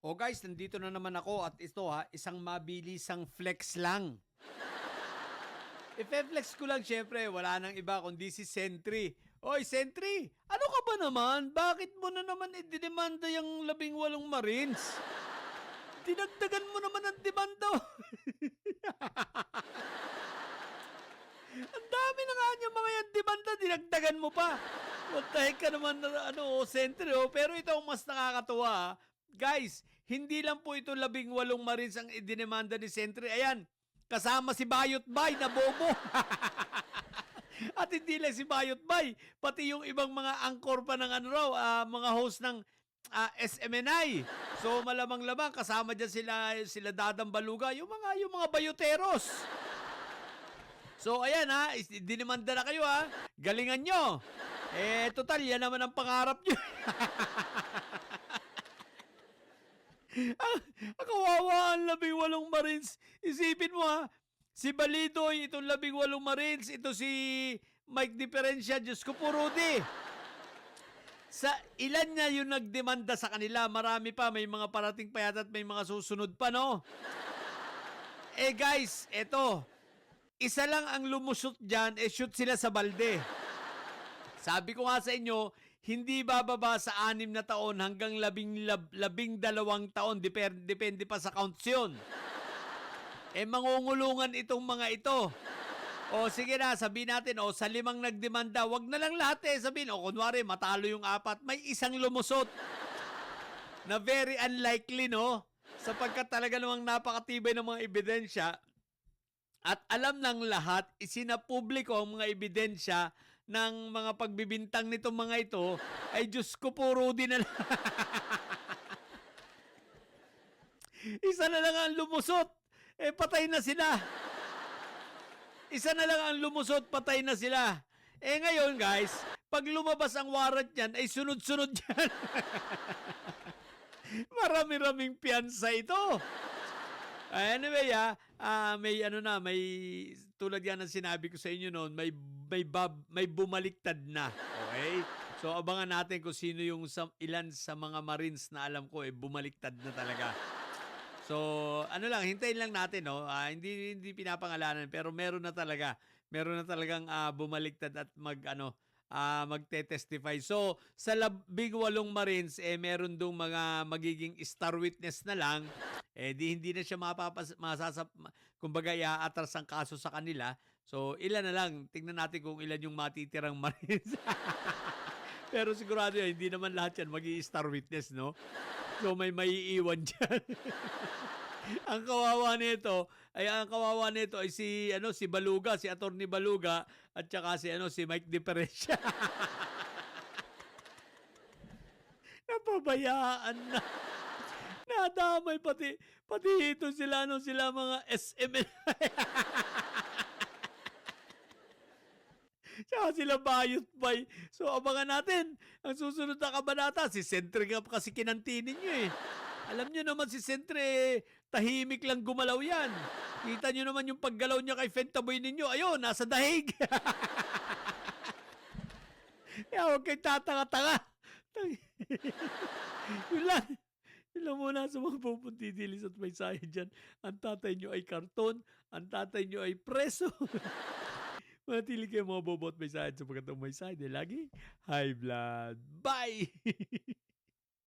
O guys, nandito na naman ako at ito isang mabilisang flex lang. Ife-flex ko lang syempre, wala nang iba kundi si Sentry. Oy, Sentry! Ano ka ba naman? Bakit mo na naman idinimanda yung 18 Marines? Dinagdagan mo naman ang demanda. Ang dami na nga niya mga yan demanda, dinagdagan mo pa. What the heck ka naman, Sentry, oh. Pero ito ang mas nakakatuwa, guys, hindi lang po ito 18 Marines ang idinimanda ni Sentry. Ayan, kasama si Bayot Bay na bobo. At hindi lang si Bayot Bay, pati yung ibang mga angkor pa ng mga host ng SMNI. So malamang-lamang kasama diyan sila Dadang Baluga, yung mga bayoteros. So ayan dinimanda na kayo galingan nyo. Total, yan naman ang pangarap nyo. Ang kawawa ang 18 Marines. Isipin mo si Balidoy, itong 18 Marines, ito si Mike Diferencia, Diyos ko po, Rudy. Sa ilan niya yung nagdemanda sa kanila, marami pa, may mga parating pa yata at may mga susunod pa, no? Guys, eto, isa lang ang lumusot dyan, shoot sila sa balde. Sabi ko nga sa inyo, hindi bababa sa 6 na taon hanggang 12 taon. Depende pa sa counts yun. Mangungulungan itong mga ito. O sige na, sabihin natin, sa 5 nagdemanda, wag na lang lahat sabihin, kunwari, matalo yung 4, may isang lumusot. Na very unlikely, no? Sapagkat talaga namang napakatibay ng mga ebidensya. At alam ng lahat, isinapubliko ang mga ebidensya ng mga pagbibintang nitong mga ito, ay Diyos ko po, Rudy na lang. Isa na lang ang lumusot, patay na sila. Isa na lang ang lumusot, patay na sila. Ngayon guys, pag lumabas ang warrant yan, ay sunod-sunod yan. Marami-raming piyansa ito. Anyway, may tulad yan ang sinabi ko sa inyo noon, may bumaliktad na. Okay? So abangan natin kung sino yung ilan sa mga Marines na alam ko bumaliktad na talaga. So hintayin lang natin, no. Hindi pinapangalanan pero meron na talagang bumaliktad at magte-testify. So sa 18 Marines meron dong mga magiging star witness na lang. Hindi na siya kumbaga iaatras ang kaso sa kanila. So ilan na lang, tingnan natin kung ilan yung matitirang Marines. Pero sigurado hindi naman lahat yan magi-star witness, no? So may maiiwan dyan. Ang kawawa nito ay si Baluga, si Attorney Baluga at saka si Mike Diferencia. Napabayaan na. Nadamay pati ito sila mga SMN. Tsaka sila Bayot Bay. So abangan natin ang susunod na kabanata. Si Sentry nga kasi kinantinin nyo Alam nyo naman si Sentry, tahimik lang gumalaw yan. Kita nyo naman yung paggalaw niya kay Fentaboy ninyo. Ayun, nasa dahig. Kaya huwag kayo tatanga-tanga. Yun lang. Yun lang muna sa mga pupuntidilis at may sayo dyan. Ang tatay nyo ay karton. Ang tatay nyo ay preso. Manatili kayo mga bobot may sayo sapagkat ang may sayo lagi high blood. Bye!